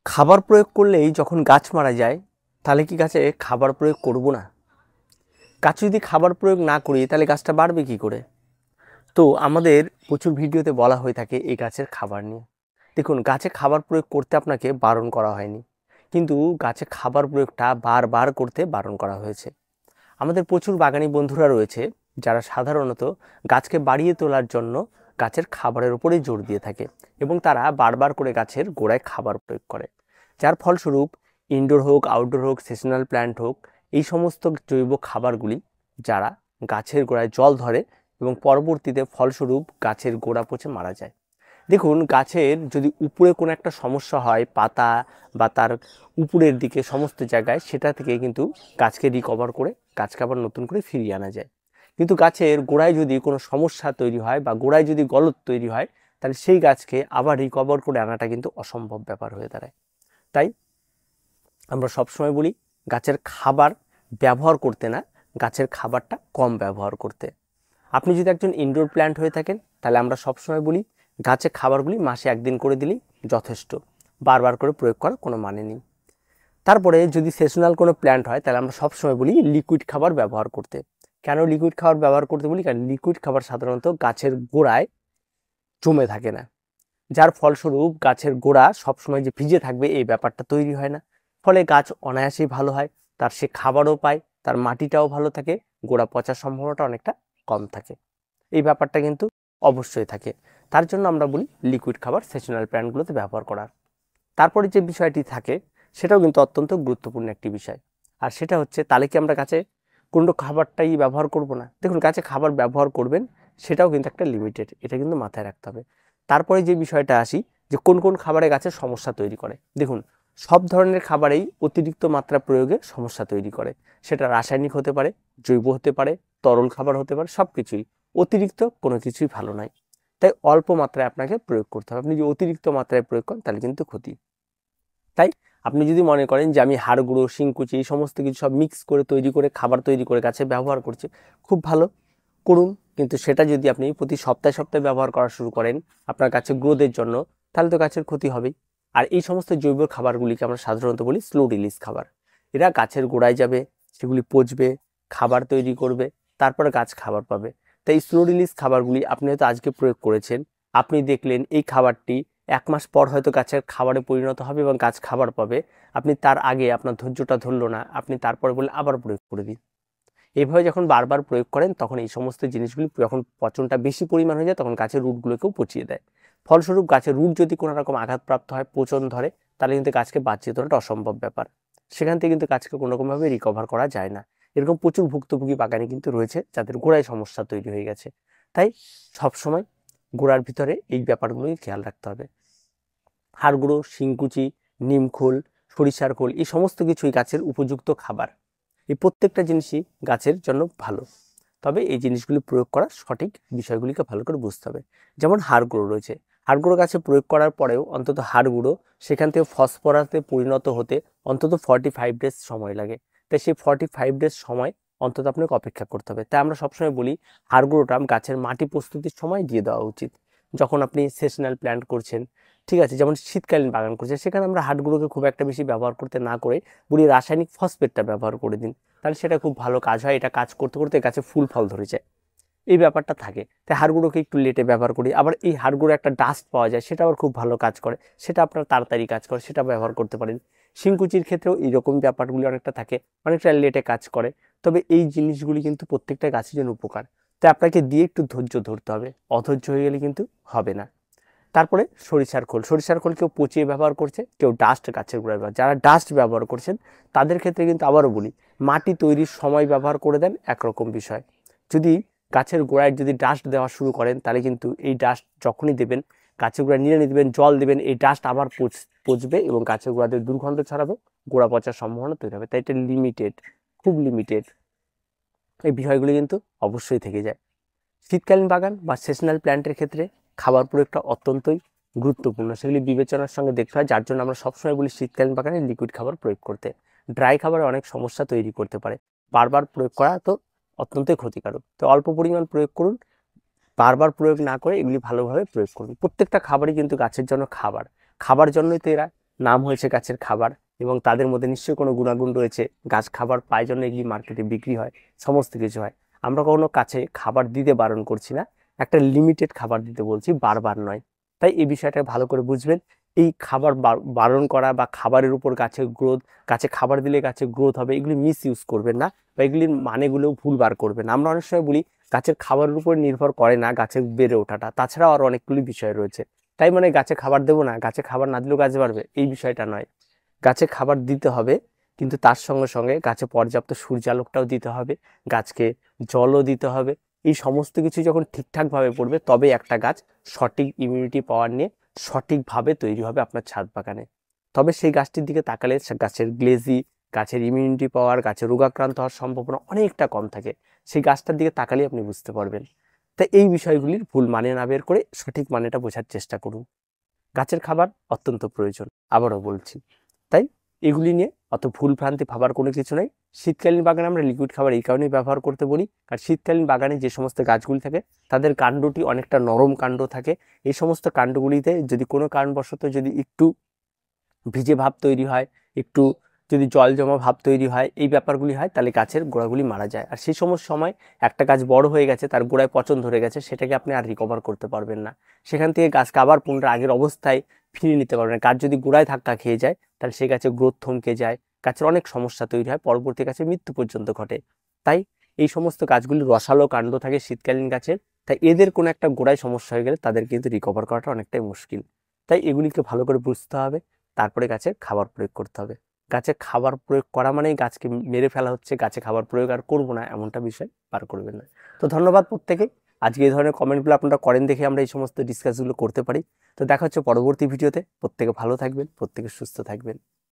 খাবার প্রয়োগ করলেই যখন গাছ মারা যায় তাহলে কি গাছে খাবার প্রয়োগ করব না? গাছ যদি খাবার প্রয়োগ না করি তাহলে গাছটা বাড়বে কি করে? তো আমাদের প্রচুর ভিডিওতে বলা হয়ে থাকে এই গাছের খাবার নিয়ে। দেখুন, গাছে খাবার প্রয়োগ করতে আপনাকে বারণ করা হয়নি, কিন্তু গাছে খাবার প্রয়োগটা বারবার করতে বারণ করা হয়েছে। আমাদের প্রচুর বাগানী বন্ধুরা রয়েছে যারা সাধারণত গাছকে বাড়িয়ে তোলার জন্য গাছের খাবারের উপরেই জোর দিয়ে থাকে এবং তারা বারবার করে গাছের গোড়ায় খাবার প্রয়োগ করে, যার ফলস্বরূপ ইনডোর হোক, আউটডোর হোক, সিজনাল প্ল্যান্ট হোক, এই সমস্ত জৈব খাবারগুলি যারা গাছের গোড়ায় জল ধরে এবং পরবর্তীতে ফলস্বরূপ গাছের গোড়া পচে মারা যায়। দেখুন, গাছের যদি উপরে কোনো একটা সমস্যা হয়, পাতা বা তার উপরের দিকে সমস্ত জায়গায়, সেটা থেকে কিন্তু গাছকে রিকভার করে গাছকে আবার নতুন করে ফিরিয়ে আনা যায়। কিন্তু গাছের গোড়ায় যদি কোনো সমস্যা তৈরি হয় বা গোড়ায় যদি গলদ তৈরি হয়, তাহলে সেই গাছকে আবার রিকভার করে আনাটা কিন্তু অসম্ভব ব্যাপার হয়ে দাঁড়ায়। তাই আমরা সবসময় বলি গাছের খাবার ব্যবহার করতে না, গাছের খাবারটা কম ব্যবহার করতে। আপনি যদি একজন ইনডোর প্ল্যান্ট হয়ে থাকেন তাহলে আমরা সবসময় বলি গাছে খাবারগুলি মাসে একদিন করে দিলেই যথেষ্ট, বারবার করে প্রয়োগ করার কোনো মানে নেই। তারপরে যদি সেজনাল কোনো প্ল্যান্ট হয় তাহলে আমরা সবসময় বলি লিকুইড খাবার ব্যবহার করতে। কেন লিকুইড খাবার ব্যবহার করতে বলি? কারণ লিকুইড খাবার সাধারণত গাছের গোড়ায় জমে থাকে না, যার ফলস্বরূপ গাছের গোড়া সবসময় যে ভিজে থাকবে এই ব্যাপারটা তৈরি হয় না। ফলে গাছ অনায়াসেই ভালো হয়, তার সে খাবারও পায়, তার মাটিটাও ভালো থাকে, গোড়া পচার সম্ভাবনাটা অনেকটা কম থাকে। এই ব্যাপারটা কিন্তু অবশ্যই থাকে। তার জন্য আমরা বলি লিকুইড খাবার সেজনাল প্ল্যান্টগুলোতে ব্যবহার করার। তারপরে যে বিষয়টি থাকে সেটাও কিন্তু অত্যন্ত গুরুত্বপূর্ণ একটি বিষয়, আর সেটা হচ্ছে তাহলে কি আমরা গাছে কোনো খাবারটাই ব্যবহার করব না? দেখুন, গাছে খাবার ব্যবহার করবেন, সেটাও কিন্তু একটা লিমিটেড, এটা কিন্তু মাথায় রাখতে হবে। তারপরে যে বিষয়টা আসি যে কোন কোন খাবারে গাছের সমস্যা তৈরি করে। দেখুন, সব ধরনের খাবারেই অতিরিক্ত মাত্রা প্রয়োগে সমস্যা তৈরি করে। সেটা রাসায়নিক হতে পারে, জৈব হতে পারে, তরল খাবার হতে পারে, সব কিছুই। অতিরিক্ত কোনো কিছুই ভালো নয়। তাই অল্প মাত্রায় আপনাকে প্রয়োগ করতে হবে। আপনি যদি অতিরিক্ত মাত্রায় প্রয়োগ করেন তাহলে কিন্তু ক্ষতি। তাই আপনি যদি মনে করেন যে আমি হাড় গুঁড়ো, শিংকুচি, এই সমস্ত কিছু সব মিক্স করে তৈরি করে খাবার তৈরি করে গাছে ব্যবহার করছে, খুব ভালো, করুন। কিন্তু সেটা যদি আপনি প্রতি সপ্তাহে সপ্তাহে ব্যবহার করা শুরু করেন আপনার গাছের গ্রোথের জন্য, তাহলে তো গাছের ক্ষতি হবেই। আর এই সমস্ত জৈব খাবারগুলিকে আমরা সাধারণত বলি স্লো রিলিজ খাবার। এরা গাছের গোড়ায় যাবে, সেগুলি পচবে, খাবার তৈরি করবে, তারপরে গাছ খাবার পাবে। তাই স্লো রিলিজ খাবারগুলি আপনি হয়তো আজকে প্রয়োগ করেছেন, আপনি দেখলেন এই খাবারটি 1 মাস পর হয়তো গাছের খাবারে পরিণত হবে এবং গাছ খাবার পাবে। আপনি তার আগে আপনার ধৈর্যটা ধরল না, আপনি তারপরে বলে আবার প্রয়োগ করে দিন। এইভাবে যখন বারবার প্রয়োগ করেন তখন এই সমস্ত জিনিসগুলি যখন পচনটা বেশি পরিমাণ হয়ে যায় তখন গাছের রুটগুলোকেও পচিয়ে দেয়। ফলস্বরূপ গাছের রুট যদি কোনো রকম আঘাতপ্রাপ্ত হয়, পচন ধরে, তাহলে কিন্তু গাছকে বাঁচিয়ে তোলাটা অসম্ভব ব্যাপার। সেখান থেকে কিন্তু গাছকে কোনো রকমভাবে রিকভার করা যায় না। এরকম প্রচুর ভুক্তভোগী বাগানে কিন্তু রয়েছে যাদের গোড়ায় সমস্যা তৈরি হয়ে গেছে। তাই সবসময় গোড়ার ভিতরে এই ব্যাপারগুলোই খেয়াল রাখতে হবে। হাড় গুঁড়ো, শিংকুচি, নিমখোল, সরিষার খোল, এই সমস্ত কিছুই গাছের উপযুক্ত খাবার। এই প্রত্যেকটা জিনিসই গাছের জন্য ভালো। তবে এই জিনিসগুলি প্রয়োগ করার সঠিক বিষয়গুলিকে ভালো করে বুঝতে হবে। যেমন হাড় গুঁড়ো রয়েছে, হাড় গুঁড়ো গাছে প্রয়োগ করার পরেও অন্তত হাড় গুঁড়ো সেখান থেকে ফসফরাসে পরিণত হতে অন্তত 45 ডেজ সময় লাগে। তাই সেই 45 ডেজ সময় অন্তত আপনাকে অপেক্ষা করতে হবে। তাই আমরা সবসময় বলি হাড় গুঁড়োটা গাছের মাটি প্রস্তুতির সময় দিয়ে দেওয়া উচিত। যখন আপনি সেশনাল প্ল্যান্ট করছেন, ঠিক আছে, যেমন শীতকালীন বাগান করছেন, সেখানে আমরা হাড় গুঁড়োকে খুব একটা বেশি ব্যবহার করতে না করে বলি রাসায়নিক ফসফেটটা ব্যবহার করে দিন, তাহলে সেটা খুব ভালো কাজ হয়। এটা কাজ করতে করতে গাছে ফুল ফল ধরে যায়, এই ব্যাপারটা থাকে। তাই হাড় গুঁড়োকে একটু লেটে ব্যবহার করি। আবার এই হাড় গুঁড়ো একটা ডাস্ট পাওয়া যায়, সেটা আবার খুব ভালো কাজ করে, সেটা আপনার তাড়াতাড়ি কাজ করে, সেটা ব্যবহার করতে পারেন। শিংকুচির ক্ষেত্রেও এইরকম ব্যাপারগুলি অনেকটা থাকে, অনেকটা লেটে কাজ করে। তবে এই জিনিসগুলি কিন্তু প্রত্যেকটা গাছের জন্য উপকার। তাই আপনাকে দিয়ে একটু ধৈর্য ধরতে হবে, অধৈর্য হয়ে গেলে কিন্তু হবে না। তারপরে সরিষার খোল, সরিষার খোল কেউ পচিয়ে ব্যবহার করছে, কেউ ডাস্ট গাছের গোড়ায় ব্যবহার। যারা ডাস্ট ব্যবহার করছেন তাদের ক্ষেত্রে কিন্তু আবারও বলি মাটি তৈরির সময় ব্যবহার করে দেন, একরকম বিষয়। যদি গাছের গোড়ায় যদি ডাস্ট দেওয়া শুরু করেন তাহলে কিন্তু এই ডাস্ট যখনই দেবেন, গাছের গোড়ায় নিড়ানি দেবেন, জল দেবেন, এই ডাস্ট আবার পচবে এবং গাছের গোড়াতে দুর্গন্ধ ছড়াবে, গোড়া পচার সম্ভাবনা তৈরি হবে। তাই এটা লিমিটেড, খুব লিমিটেড, এই বিষয়গুলি কিন্তু অবশ্যই থেকে যায়। শীতকালীন বাগান বা সেসনাল প্ল্যান্টের ক্ষেত্রে খাবার প্রয়োগটা অত্যন্তই গুরুত্বপূর্ণ, সেগুলি বিবেচনার সঙ্গে দেখতে হয়। যার জন্য আমরা সবসময় বলি শীতকালীন বাগানে লিকুইড খাবার প্রয়োগ করতে। ড্রাই খাবারে অনেক সমস্যা তৈরি করতে পারে, বারবার প্রয়োগ করা তো অত্যন্তই ক্ষতিকারক। তো অল্প পরিমাণ প্রয়োগ করুন, বারবার প্রয়োগ না করে এগুলি ভালোভাবে প্রয়োগ করুন। প্রত্যেকটা খাবারই কিন্তু গাছের জন্য খাবার, খাবার জন্যই তো এরা নাম হয়েছে গাছের খাবার, এবং তাদের মধ্যে নিশ্চয়ই কোনো গুণাগুণ রয়েছে, গাছ খাবার পায় জন্য এগুলি মার্কেটে বিক্রি হয়, সমস্ত কিছু হয়। আমরা কখনো গাছে খাবার দিতে বারণ করছি না, একটা লিমিটেড খাবার দিতে বলছি, বারবার নয়। তাই এই বিষয়টা ভালো করে বুঝবেন। এই খাবার বারণ করা বা খাবারের উপর গাছের গ্রোথ, গাছে খাবার দিলে গাছের গ্রোথ হবে, এগুলি মিস ইউজ করবেন না, বা এগুলির মানেগুলো ভুল বার করবেন না। আমরা অনেক সময় বলি গাছের খাবারের উপর নির্ভর করে না গাছের বেড়ে ওঠাটা, তাছাড়াও আরো অনেকগুলি বিষয় রয়েছে। তাই মানে গাছে খাবার দেবো না, গাছে খাবার না দিলেও গাছ বাড়বে, এই বিষয়টা নয়। গাছে খাবার দিতে হবে, কিন্তু তার সঙ্গে সঙ্গে গাছে পর্যাপ্ত সূর্যালোকটাও দিতে হবে, গাছকে জলও দিতে হবে। এই সমস্ত কিছু যখন ঠিকঠাকভাবে পড়বে, তবে একটা গাছ সঠিক ইমিউনিটি পাওয়ার নিয়ে সঠিকভাবে তৈরি হবে আপনার ছাদ বাগানে। তবে সেই গাছটির দিকে তাকালে গাছের গ্লেজি, গাছের ইমিউনিটি পাওয়ার, গাছের রোগাক্রান্ত হওয়ার সম্ভাবনা অনেকটা কম থাকে। সেই গাছটার দিকে তাকালে আপনি বুঝতে পারবেন। তাই এই বিষয়গুলির ভুল মানে না বের করে সঠিক মানেটা বোঝার চেষ্টা করুন। গাছের খাবার অত্যন্ত প্রয়োজন, আবারও বলছি। তাই এগুলি নিয়ে অত ভুল ভ্রান্তি ভাবার কোনো কিছু নেই। শীতকালীন বাগানে আমরা লিকুইড খাবার এই কারণেই ব্যবহার করতে বলি, কারণ শীতকালীন বাগানে যে সমস্ত গাছগুলি থাকে তাদের কাণ্ডটি অনেকটা নরম কাণ্ড থাকে। এই সমস্ত কাণ্ডগুলিতে যদি কোনো কারণবশত যদি একটু ভিজে ভাব তৈরি হয়, একটু যদি জল জমা ভাব তৈরি হয়, এই ব্যাপারগুলি হয়, তাহলে গাছের গোড়াগুলি মারা যায়। আর সেই সমস্ত সময় একটা গাছ বড় হয়ে গেছে, তার গোড়ায় পচন ধরে গেছে, সেটাকে আপনি আর রিকভার করতে পারবেন না। সেখান থেকে গাছকে আবার পুনরায় আগের অবস্থায় ফিরিয়ে নিতে পারবেন না। গাছ যদি গোড়ায় ধাক্কা খেয়ে যায়, তাহলে সেই গাছের গ্রোথ থমকে যায়, গাছের অনেক সমস্যা তৈরি হয়, পরবর্তী গাছের মৃত্যু পর্যন্ত ঘটে। তাই এই সমস্ত গাছগুলি রসালো কাণ্ড থাকে শীতকালীন গাছের, তাই এদের কোনো একটা গোড়ায় সমস্যা হয়ে গেলে তাদের কিন্তু রিকভার করাটা অনেকটাই মুশকিল। তাই এগুলিকে ভালো করে বুঝতে হবে, তারপরে গাছে খাবার প্রয়োগ করতে হবে। গাছে খাবার প্রয়োগ করা মানেই গাছকে মেরে ফেলা হচ্ছে, গাছে খাবার প্রয়োগ আর করবো না, এমনটা বিষয় পার করবেন না। তো ধন্যবাদ প্রত্যেকে। আজকে এই ধরনের কমেন্টগুলো আপনারা করেন দেখে আমরা এই সমস্ত ডিসকাসগুলো করতে পারি। তো দেখা হচ্ছে পরবর্তী ভিডিওতে। প্রত্যেকে ভালো থাকবেন, প্রত্যেকে সুস্থ থাকবেন।